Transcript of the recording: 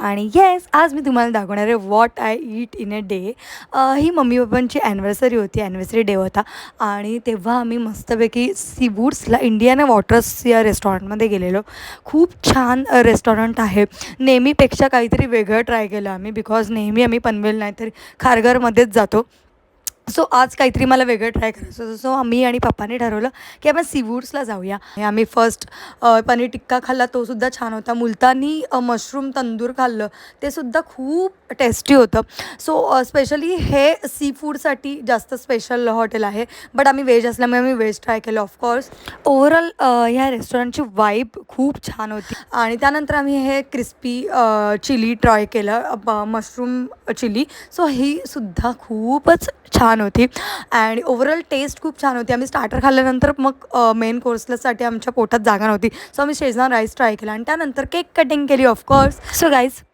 आणि येस, आज मी तुम्हाला दाखवणार आहे what I eat in a day. ही मम्मी पप्पांची ॲनिव्हर्सरी होती, ॲनिव्हर्सरी डे होता आणि तेव्हा आम्ही मस्तपैकी सीवूड्सला इंडियाना वॉटर्स या रेस्टॉरंटमध्ये गेलेलो. खूप छान रेस्टॉरंट आहे. नेहमीपेक्षा काहीतरी वेगळं ट्राय केलं आम्ही, बिकॉज नेहमी आम्ही पनवेल नाही तर खारघरमध्येच जातो. सो आज काहीतरी मला वेगळं ट्राय करायचं होतं. सो आम्ही आणि पप्पाने ठरवलं की आपण सीवूड्सला जाऊया. आम्ही फर्स्ट पनीर टिक्का खाल्ला, तोसुद्धा छान होता. मुलतानी मशरूम तंदूर खाल्लं, ते सुद्धा खूप टेस्टी होतं. सो स्पेशली हे सी फूडसाठी जास्त स्पेशल हॉटेल आहे, बट आम्ही व्हेज असल्यामुळे आम्ही व्हेज ट्राय केलं ऑफकोर्स. ओव्हरऑल ह्या रेस्टॉरंटची वाईब खूप छान होती. आणि त्यानंतर आम्ही हे क्रिस्पी चिली ट्राय केलं, मशरूम चिली. सो ही सुद्धा खूपच छान होती आणि ओव्हरऑल टेस्ट खूप छान होती. आम्ही स्टार्टर खाल्ल्यानंतर मग मेन कोर्सलासाठी आमच्या पोटात जागा नव्हती, सो आम्ही शेजवान राईस ट्राय केला आणि त्यानंतर केक कटिंग केली ऑफकोर्स. So guys,